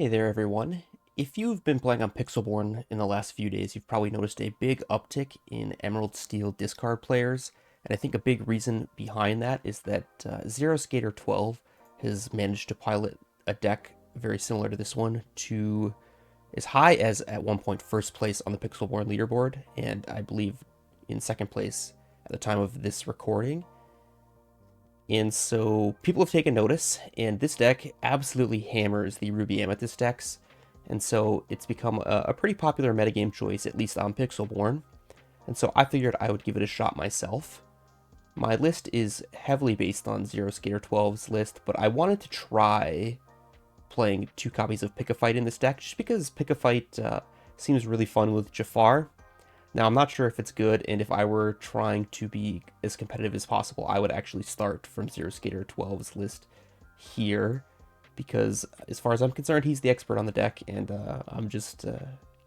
Hey there, everyone. If you've been playing on Pixelborn in the last few days, you've probably noticed a big uptick in Emerald Steel discard players, and I think a big reason behind that is that Zero Skater 12 has managed to pilot a deck very similar to this one to as high as at one point first place on the Pixelborn leaderboard, and I believe in second place at the time of this recording. And so people have taken notice, and this deck absolutely hammers the Ruby Amethyst decks. And so it's become a pretty popular metagame choice, at least on Pixelborn. And so I figured I would give it a shot myself. My list is heavily based on Zero Skater 12's list, but I wanted to try playing 2 copies of Pick a Fight in this deck, just because Pick a Fight seems really fun with Jafar. Now, I'm not sure if it's good, and if I were trying to be as competitive as possible, I would actually start from Zero Skater 12's list here, because as far as I'm concerned, he's the expert on the deck, and I'm just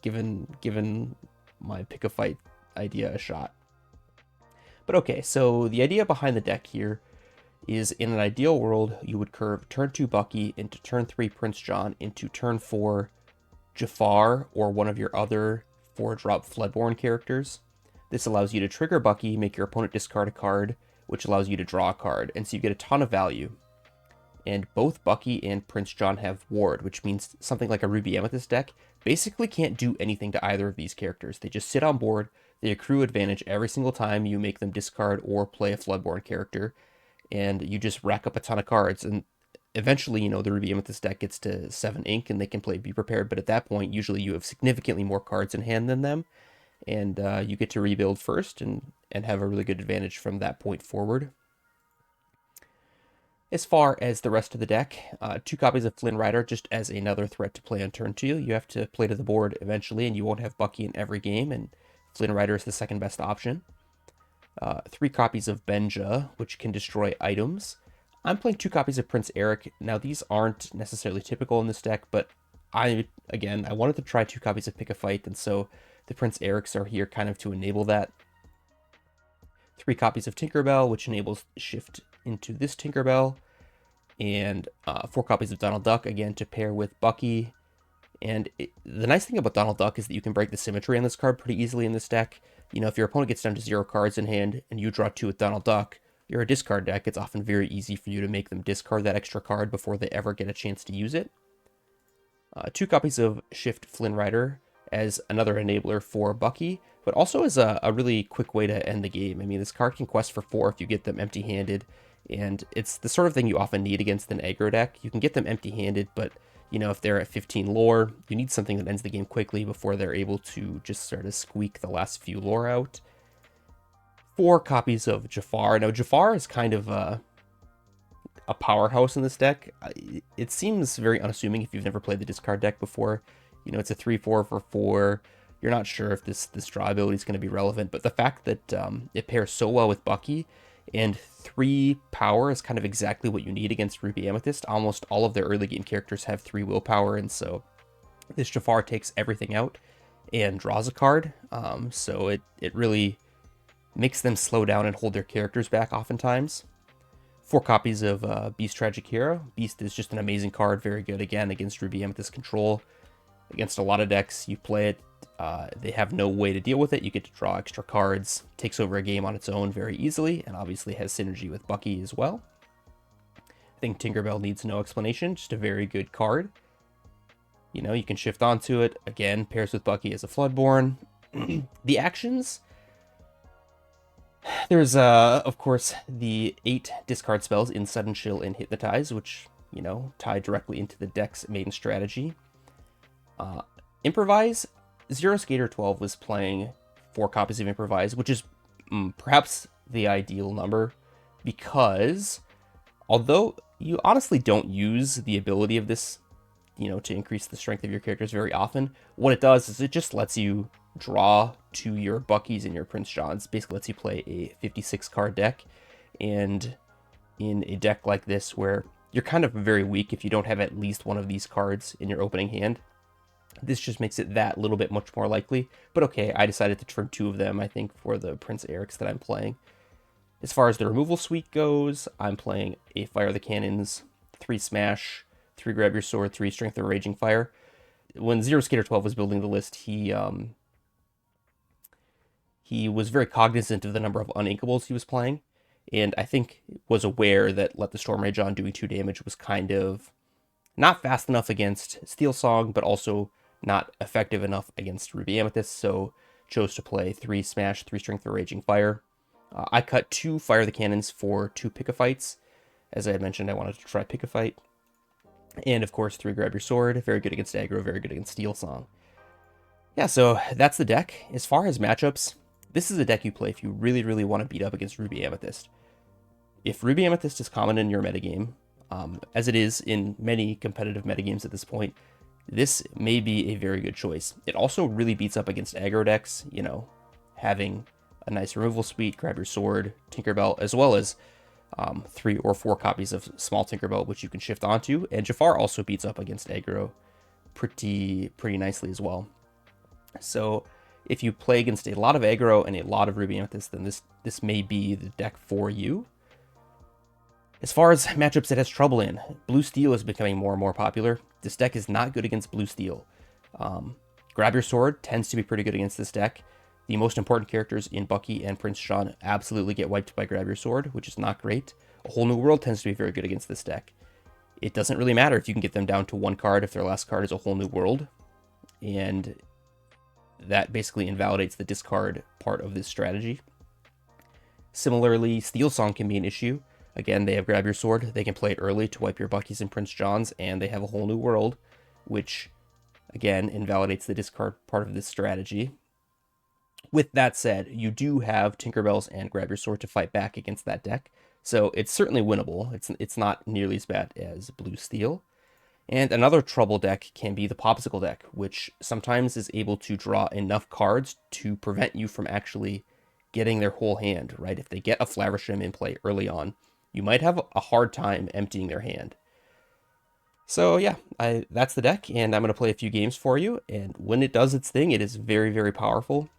giving my Pick a Fight idea a shot. But okay, so the idea behind the deck here is, in an ideal world, you would curve turn 2 Bucky into turn 3 Prince John into turn 4 Jafar or one of your other 4-drop Floodborn characters. This allows you to trigger Bucky, make your opponent discard a card, which allows you to draw a card, and so you get a ton of value. And both Bucky and Prince John have Ward, which means something like a Ruby Amethyst deck basically can't do anything to either of these characters. They just sit on board, they accrue advantage every single time you make them discard or play a Floodborn character, and you just rack up a ton of cards. And eventually, the Ruby Amethyst deck gets to 7 ink and they can play Be Prepared, but at that point, usually you have significantly more cards in hand than them, and you get to rebuild first and have a really good advantage from that point forward. As far as the rest of the deck, 2 copies of Flynn Rider just as another threat to play on turn 2. You have to play to the board eventually, and you won't have Bucky in every game, and Flynn Rider is the second best option. 3 copies of Benja, which can destroy items. I'm playing 2 copies of Prince Eric. Now, these aren't necessarily typical in this deck, but I wanted to try 2 copies of Pick a Fight, and so the Prince Erics are here kind of to enable that. 3 copies of Tinkerbell, which enables shift into this Tinkerbell, and 4 copies of Donald Duck, again, to pair with Bucky. And the nice thing about Donald Duck is that you can break the symmetry on this card pretty easily in this deck. If your opponent gets down to 0 cards in hand, and you draw 2 with Donald Duck, you're a discard deck, it's often very easy for you to make them discard that extra card before they ever get a chance to use it. 2 copies of Shift Flynn Rider as another enabler for Bucky, but also as a really quick way to end the game. I mean, this card can quest for 4 if you get them empty-handed, and it's the sort of thing you often need against an aggro deck. You can get them empty-handed, but if they're at 15 lore, you need something that ends the game quickly before they're able to just sort of squeak the last few lore out. 4 copies of Jafar. Now, Jafar is kind of a powerhouse in this deck. It seems very unassuming if you've never played the discard deck before. It's a 3/4 for 4. You're not sure if this draw ability is going to be relevant, but the fact that it pairs so well with Bucky, and 3 power is kind of exactly what you need against Ruby Amethyst. Almost all of their early game characters have 3 willpower, and so this Jafar takes everything out and draws a card. So it really makes them slow down and hold their characters back oftentimes. 4 copies of Beast Tragic Hero. Beast is just an amazing card, very good again against Ruby Amethyst control. Against a lot of decks, you play it, they have no way to deal with it. You get to draw extra cards, takes over a game on its own very easily, and obviously has synergy with Bucky as well. I think Tinkerbell needs no explanation, just a very good card. You can shift onto it, again, pairs with Bucky as a Floodborn. The actions, there's, of course, the 8 discard spells in Sudden Chill and Hypnotize, which, tie directly into the deck's main strategy. Improvise, Zero Skater 12 was playing 4 copies of Improvise, which is perhaps the ideal number, because although you honestly don't use the ability of this, to increase the strength of your characters very often, what it does is it just lets you draw to your Buckies and your Prince Johns. Basically lets you play a 56 card deck, and in a deck like this where you're kind of very weak if you don't have at least one of these cards in your opening hand, this just makes it that little bit much more likely. But okay, I decided to turn 2 of them, I think, for the Prince Erics that I'm playing. As far as the removal suite goes, I'm playing a Fire the Cannons, 3 Smash, 3 grab your sword, 3 strength or raging fire. When Zero Skater 12 was building the list, he was very cognizant of the number of uninkables he was playing, and I think was aware that Let the Storm Rage On doing 2 damage was kind of not fast enough against Steel Song, but also not effective enough against Ruby Amethyst, so chose to play 3 Smash, 3 Strength or Raging Fire. I cut 2 Fire the Cannons for 2 Pick-a-Fights. As I had mentioned, I wanted to try Pick-a-Fight. And of course, 3 Grab Your Sword, very good against aggro, very good against Steel Song. Yeah, so that's the deck. As far as matchups, this is a deck you play if you really, really want to beat up against Ruby Amethyst. If Ruby Amethyst is common in your metagame, as it is in many competitive metagames at this point, this may be a very good choice. It also really beats up against aggro decks, you know, having a nice removal suite, Grab Your Sword, Tinkerbell, as well as 3 or 4 copies of Small Tinkerbell, which you can shift onto. And Jafar also beats up against aggro pretty nicely as well. So if you play against a lot of aggro and a lot of Ruby Amethyst, then this may be the deck for you. As far as matchups it has trouble in, Blue Steel is becoming more and more popular. This deck is not good against Blue Steel. Grab Your Sword tends to be pretty good against this deck. The most important characters in Bucky and Prince John absolutely get wiped by Grab Your Sword, which is not great. A Whole New World tends to be very good against this deck. It doesn't really matter if you can get them down to 1 card if their last card is a Whole New World, and that basically invalidates the discard part of this strategy. Similarly, Steel Song can be an issue. Again, they have Grab Your Sword. They can play it early to wipe your Buckies and Prince Johns, and they have a Whole New World, which, again, invalidates the discard part of this strategy. With that said, you do have Tinkerbells and Grab Your Sword to fight back against that deck, so it's certainly winnable. It's not nearly as bad as Blue Steel. And another trouble deck can be the Pawpsicle deck, which sometimes is able to draw enough cards to prevent you from actually getting their whole hand, right? If they get a Flaversham in play early on, you might have a hard time emptying their hand. So yeah, that's the deck, and I'm going to play a few games for you, and when it does its thing, it is very, very powerful.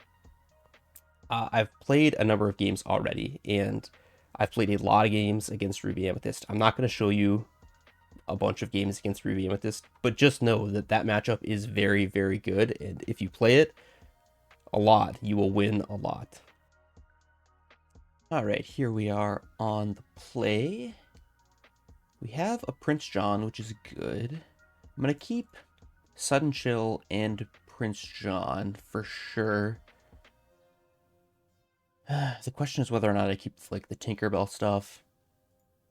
I've played a number of games already, and I've played a lot of games against Ruby Amethyst. I'm not going to show you a bunch of games against Ruby Amethyst, but just know that that matchup is very, very good, and if you play it a lot, you will win a lot. All right, here we are on the play. We have a Prince John, which is good. I'm going to keep Sudden Chill and Prince John for sure. The question is whether or not I keep like the Tinkerbell stuff.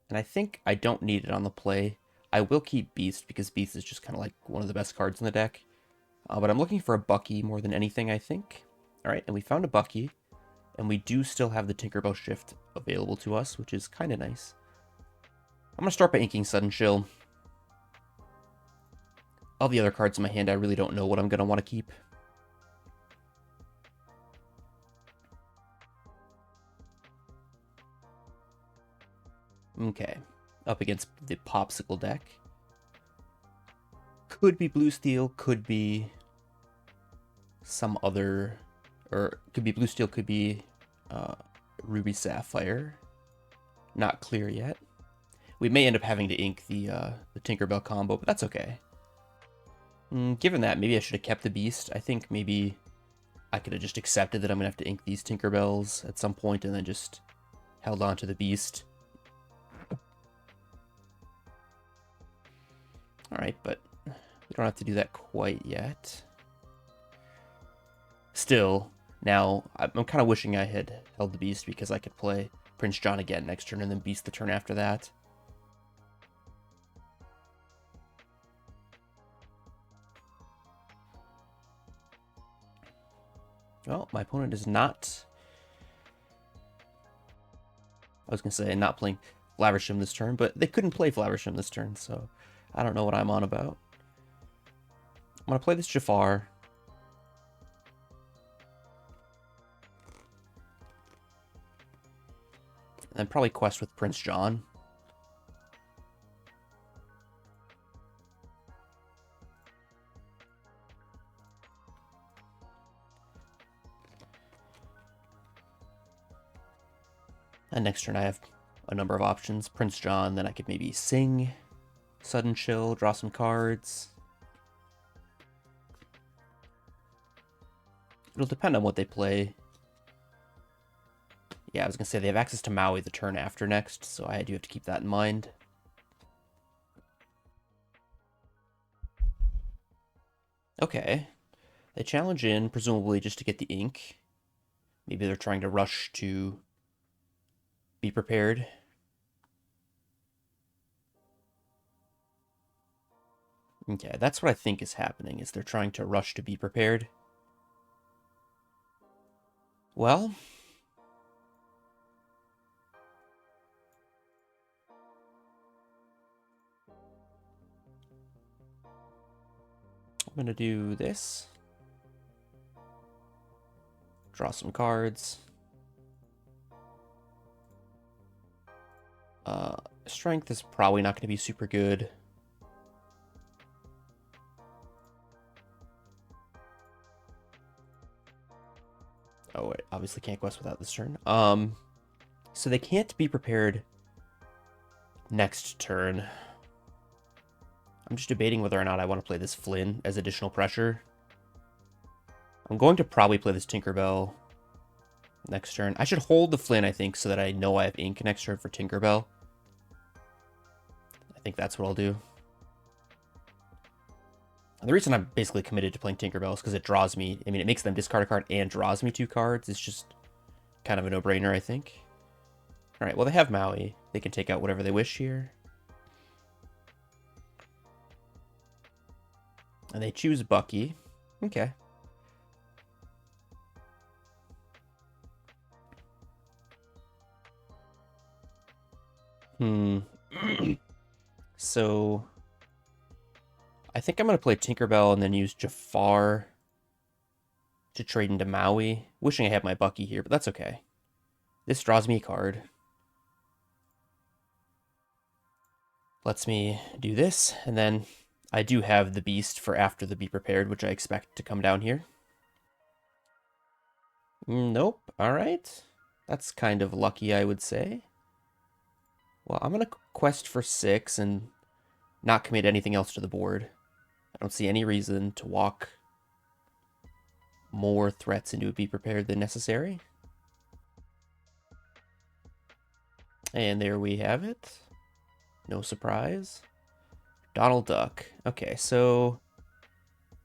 And I think I don't need it on the play. I will keep Beast because Beast is just kind of like one of the best cards in the deck. But I'm looking for a Bucky more than anything, I think. All right, and we found a Bucky. And we do still have the Tinkerbell Shift available to us, which is kind of nice. I'm going to start by inking Sudden Chill. All the other cards in my hand, I really don't know what I'm going to want to keep. Okay, up against the Pawpsicle deck. Could be Blue Steel, could be some other, or could be Blue Steel, could be Ruby Sapphire. Not clear yet. We may end up having to ink the Tinkerbell combo, but that's okay. Given that, maybe I should have kept the Beast. I think maybe I could have just accepted that I'm going to have to ink these Tinkerbells at some point and then just held on to the Beast. Alright, but we don't have to do that quite yet. Still, now, I'm kind of wishing I had held the Beast because I could play Prince John again next turn and then Beast the turn after that. Well, my opponent is not... I was going to say not playing Flaversham this turn, but they couldn't play Flaversham this turn, so I don't know what I'm on about. I'm going to play this Jafar. And then probably quest with Prince John. And next turn I have a number of options. Prince John, then I could maybe sing Sudden Chill, draw some cards. It'll depend on what they play. Yeah, I was going to say they have access to Maui the turn after next, so I do have to keep that in mind. Okay. They challenge in, presumably just to get the ink. Maybe they're trying to rush to be prepared. Okay, that's what I think is happening, is they're trying to rush to be prepared. Well, I'm going to do this. Draw some cards. Strength is probably not going to be super good. Oh, I obviously can't quest without this turn. So they can't be prepared next turn. I'm just debating whether or not I want to play this Flynn as additional pressure. I'm going to probably play this Tinkerbell next turn. I should hold the Flynn, I think, so that I know I have ink next turn for Tinkerbell. I think that's what I'll do. And the reason I'm basically committed to playing Tinkerbell is because it draws me. I mean, it makes them discard a card and draws me 2 cards. It's just kind of a no-brainer, I think. All right, well, they have Maui. They can take out whatever they wish here. And they choose Bucky. Okay. So I think I'm going to play Tinkerbell and then use Jafar to trade into Maui. Wishing I had my Bucky here, but that's okay. This draws me a card. Lets me do this, and then I do have the Beast for after the Be Prepared, which I expect to come down here. Nope. All right. That's kind of lucky, I would say. Well, I'm going to quest for 6 and not commit anything else to the board. I don't see any reason to walk more threats into a Be Prepared than necessary. And there we have it. No surprise. Donald Duck. Okay, so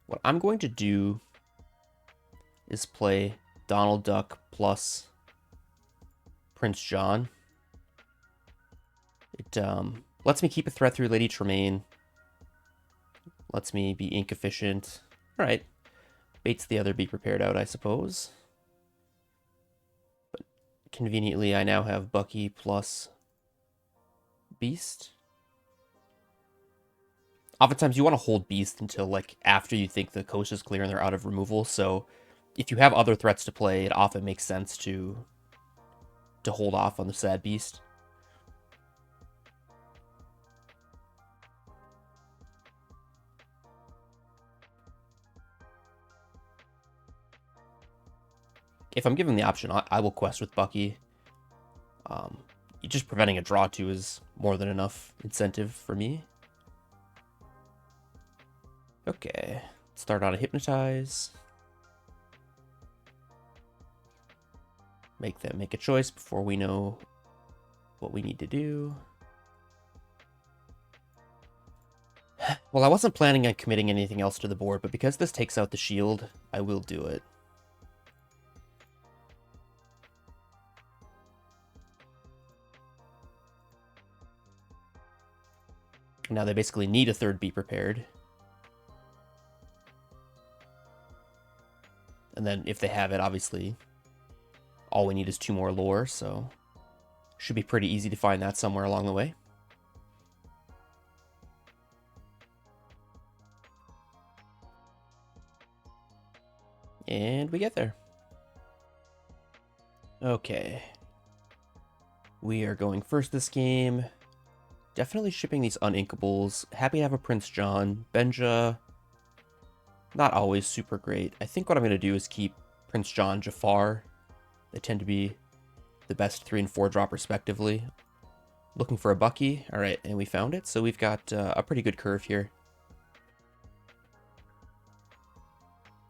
what I'm going to do is play Donald Duck plus Prince John. It lets me keep a threat through Lady Tremaine. Lets me be ink efficient. All right. Baits the other Be Prepared out, I suppose. But conveniently, I now have Bucky plus Beast. Oftentimes, you want to hold Beast until like after you think the coast is clear and they're out of removal. So if you have other threats to play, it often makes sense to hold off on the sad Beast. If I'm given the option, I will quest with Bucky. Just preventing a draw 2 is more than enough incentive for me. Okay, start on a Hypnotize. Make them make a choice before we know what we need to do. Well, I wasn't planning on committing anything else to the board, but because this takes out the shield, I will do it. Now they basically need a third Be Prepared. And then if they have it, obviously, all we need is 2 more lore, so should be pretty easy to find that somewhere along the way. And we get there. Okay. We are going first this game. Definitely shipping these uninkables. Happy to have a Prince John. Benja, not always super great. I think what I'm going to do is keep Prince John, Jafar. They tend to be the best 3 and 4 drop respectively. Looking for a Bucky. All right, and we found it. So we've got a pretty good curve here.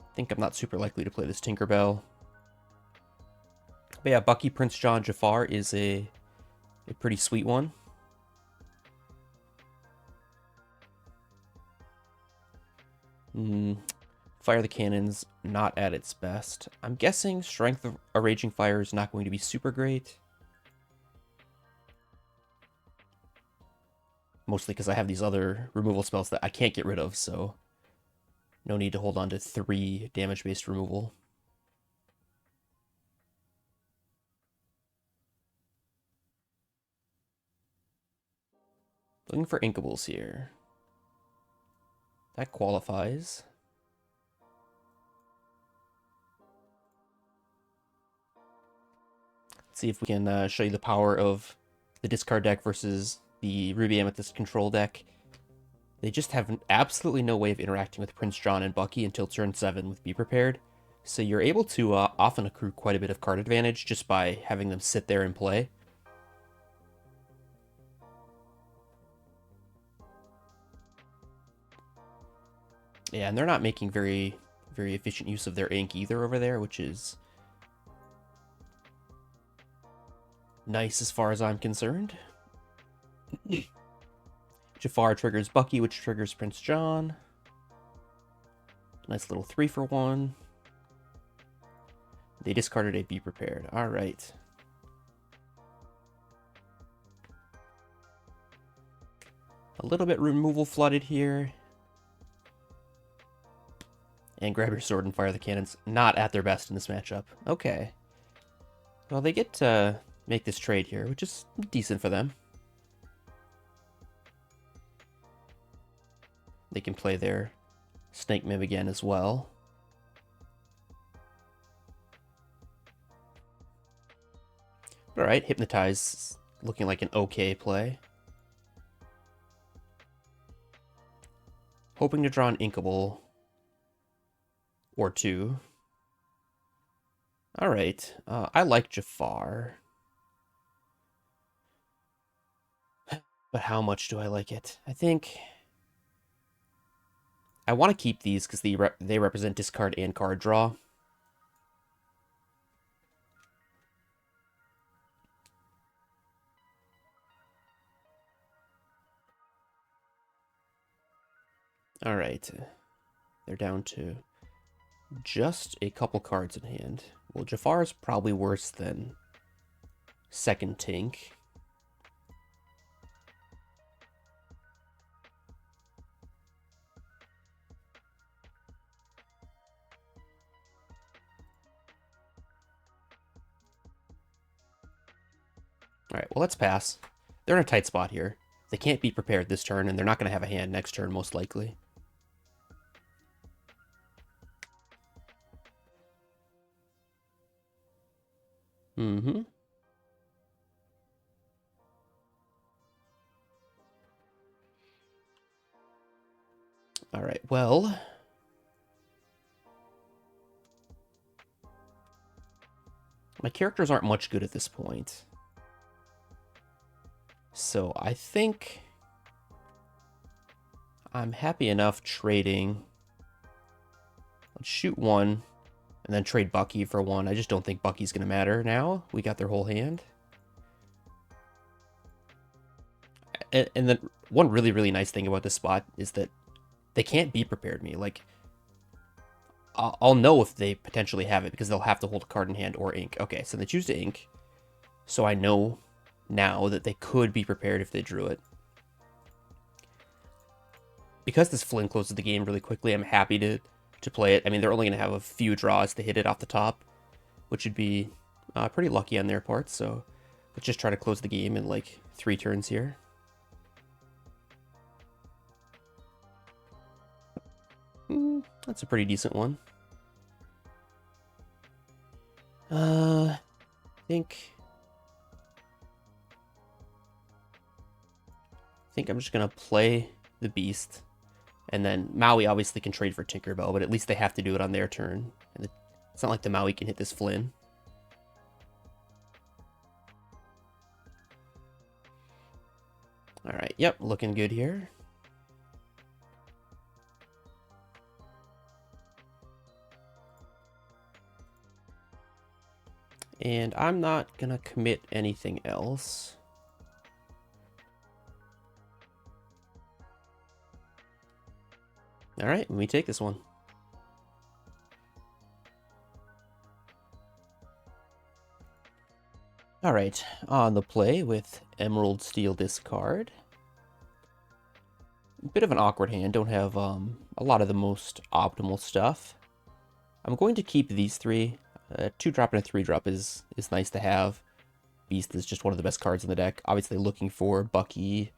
I think I'm not super likely to play this Tinkerbell. But yeah, Bucky, Prince John, Jafar is a pretty sweet one. Fire the Cannon's not at its best. I'm guessing Strength of a Raging Fire is not going to be super great. Mostly because I have these other removal spells that I can't get rid of, so no need to hold on to 3 damage-based removal. Looking for Inkables here. That qualifies. Let's see if we can show you the power of the discard deck versus the Ruby Amethyst control deck. They just have absolutely no way of interacting with Prince John and Bucky until turn 7 with Be Prepared. So you're able to often accrue quite a bit of card advantage just by having them sit there and play. Yeah, and they're not making very efficient use of their ink either over there, which is nice as far as I'm concerned. Jafar triggers Bucky, which triggers Prince John. Nice little 3-for-1. They discarded a Be Prepared. All right. A little bit removal flooded here. And grab your sword and fire the cannons. Not at their best in this matchup. Okay. Well, they get to make this trade here, which is decent for them. They can play their Snake Mib again as well. Alright, Hypnotize looking like an okay play. Hoping to draw an Inkable or 2. Alright, I like Jafar. But how much do I like it? I think I want to keep these because they represent discard and card draw. All right, they're down to just a couple cards in hand. Well, Jafar is probably worse than second Tink. All right, well, let's pass. They're in a tight spot here. They can't be prepared this turn, and they're not going to have a hand next turn, most likely. Mm-hmm. All right, well, my characters aren't much good at this point. So I think I'm happy enough trading. Let's shoot 1 and then trade Bucky for 1. I just don't think Bucky's going to matter now. We got their whole hand. And then one really nice thing about this spot is that they can't Be Prepared me. Like, I'll know if they potentially have it because they'll have to hold a card in hand or ink. Okay, so they choose to ink. So I know now that they could Be Prepared if they drew it. Because this Flynn closes the game really quickly, I'm happy to play it. I mean, they're only going to have a few draws to hit it off the top, which would be pretty lucky on their part. So let's just try to close the game in like 3 turns here. That's a pretty decent one. I think I'm just gonna play the Beast, and then Maui obviously can trade for Tinkerbell, but at least they have to do it on their turn. And it's not like the Maui can hit this Flynn. All right, yep, looking good here. And I'm not gonna commit anything else. All right, let me take this one. All right, on the play with Emerald Steel discard. Bit of an awkward hand, don't have a lot of the most optimal stuff. I'm going to keep these three. 2-drop and a 3-drop is nice to have. Beast is just one of the best cards in the deck. Obviously looking for Bucky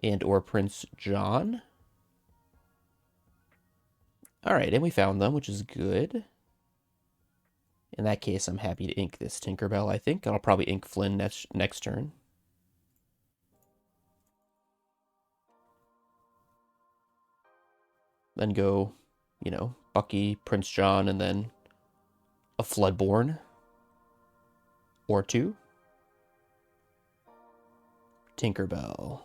and or Prince John. Alright, and we found them, which is good. In that case, I'm happy to ink this Tinkerbell, I think. I'll probably ink Flynn next turn. Then go, you know, Bucky, Prince John, and then a Floodborn. Or 2. Tinkerbell.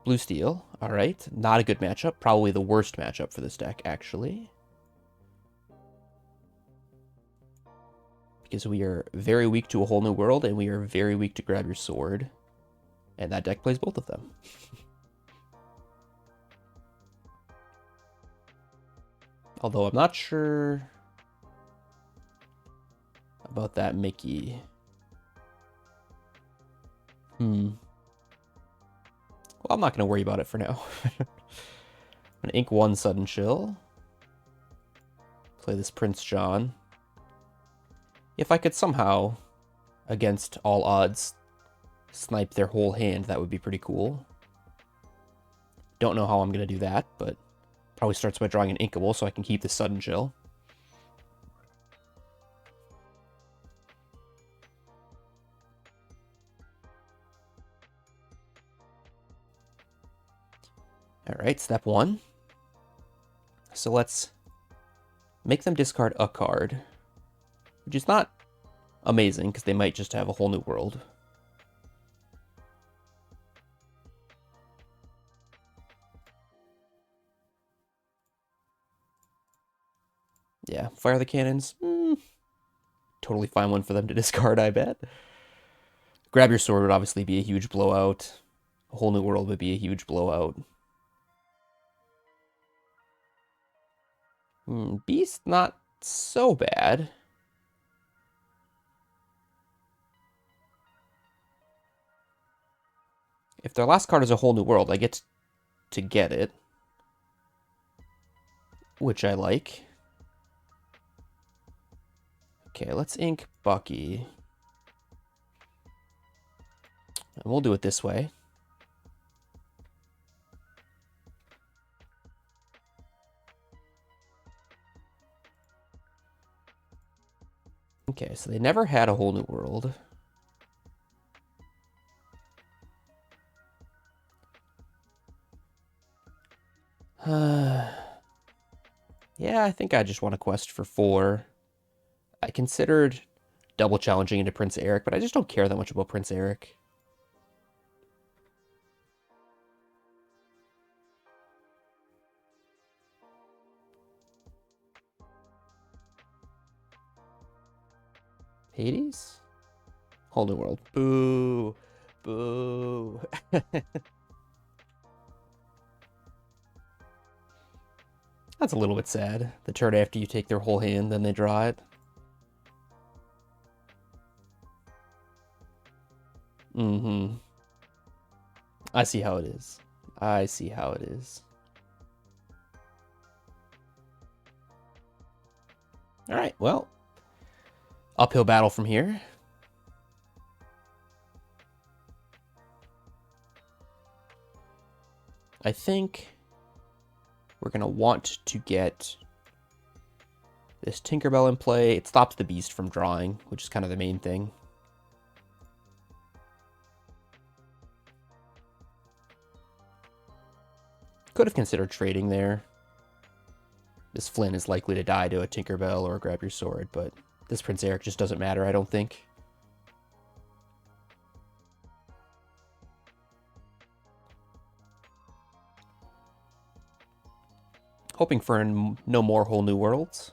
Blue Steel. Alright, not a good matchup. Probably the worst matchup for this deck, actually. Because we are very weak to A Whole New World, and we are very weak to Grab Your Sword. And that deck plays both of them. Although I'm not sure about that Mickey. Well, I'm not going to worry about it for now. I'm going to ink 1 Sudden Chill. Play this Prince John. If I could somehow, against all odds, snipe their whole hand, that would be pretty cool. Don't know how I'm going to do that, but probably starts by drawing an Inkable so I can keep the Sudden Chill. Alright, step 1. So let's make them discard a card, which is not amazing because they might just have A Whole New World. Yeah, fire the cannons. Totally fine one for them to discard, I bet. Grab Your Sword would obviously be a huge blowout. A Whole New World would be a huge blowout. Beast, not so bad. If their last card is A Whole New World, I get to get it. Which I like. Okay, let's ink Bucky. And we'll do it this way. Okay, so they never had A Whole New World. Yeah, I think I just want a quest for 4. I considered double challenging into Prince Eric, but I just don't care that much about Prince Eric. Hades? Whole New World. Boo. Boo. That's a little bit sad. The turn after you take their whole hand, then they draw it. I see how it is. I see how it is. Alright, well. Uphill battle from here. I think we're going to want to get this Tinkerbell in play. It stops the Beast from drawing, which is kind of the main thing. Could have considered trading there. This Flynn is likely to die to a Tinkerbell or Grab Your Sword, but this Prince Eric just doesn't matter, I don't think. Hoping for no more whole new worlds.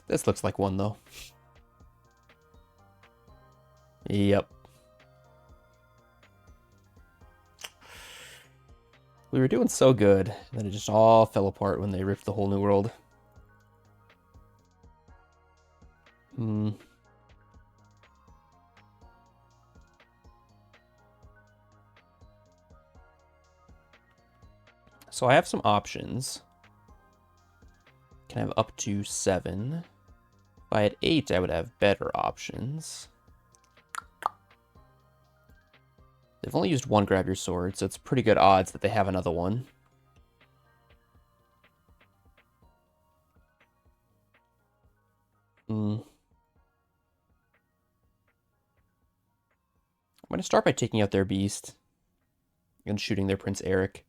This looks like one, though. Yep. We were doing so good, and then it just all fell apart when they ripped the whole new world. So I have some options. Can have up to 7. If I had 8, I would have better options. They've only used one grab your sword, so it's pretty good odds that they have another one. I'm going to start by taking out their beast and shooting their Prince Eric.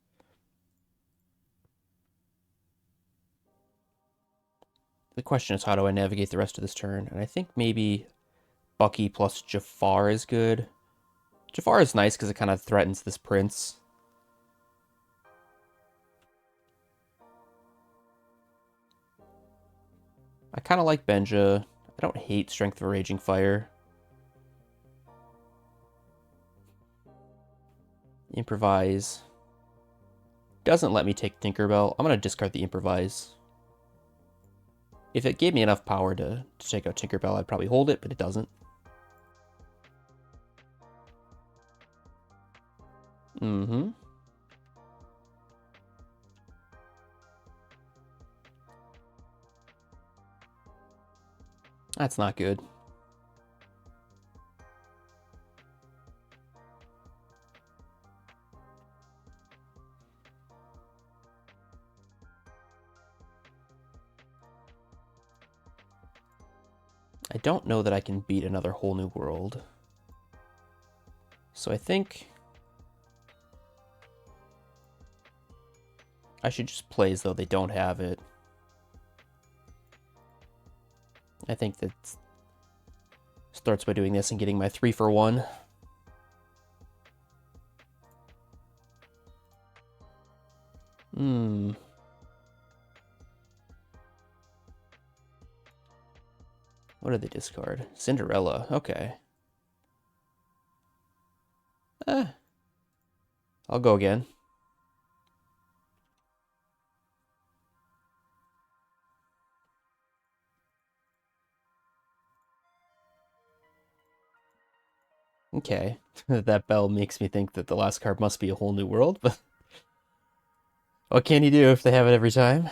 The question is, how do I navigate the rest of this turn? And I think maybe Bucky plus Jafar is good. Jafar is nice because it kind of threatens this prince. I kind of like Benja. I don't hate Strength of a Raging Fire. Improvise. Doesn't let me take Tinkerbell. I'm going to discard the Improvise. If it gave me enough power to take out Tinkerbell, I'd probably hold it, but it doesn't. That's not good. I don't know that I can beat another whole new world. So I think I should just play as though they don't have it. I think that starts by doing this and getting my 3 for 1. What did they discard? Cinderella. Okay. I'll go again. Okay. That bell makes me think that the last card must be a whole new world, but what can you do if they have it every time?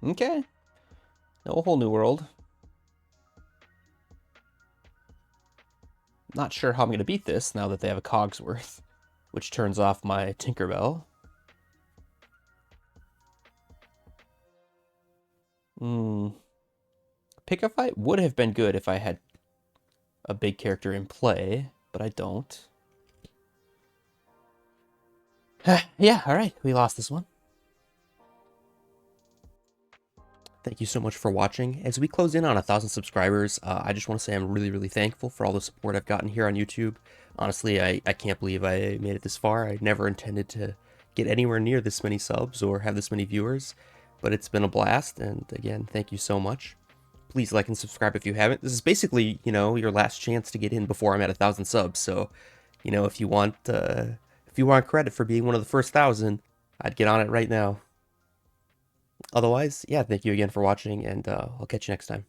Okay. No whole new world. Not sure how I'm going to beat this now that they have a Cogsworth, which turns off my Tinkerbell. Pick a fight would have been good if I had a big character in play, but I don't. Yeah, alright, we lost this one. Thank you so much for watching. As we close in on 1,000 subscribers, I just want to say I'm really, really thankful for all the support I've gotten here on YouTube. Honestly, I can't believe I made it this far. I never intended to get anywhere near this many subs or have this many viewers, but it's been a blast, and again, thank you so much. Please like and subscribe if you haven't. This is basically, you know, your last chance to get in before I'm at 1,000 subs, so, you know, if you want credit for being one of the first 1,000, I'd get on it right now. Otherwise, yeah, thank you again for watching, and I'll catch you next time.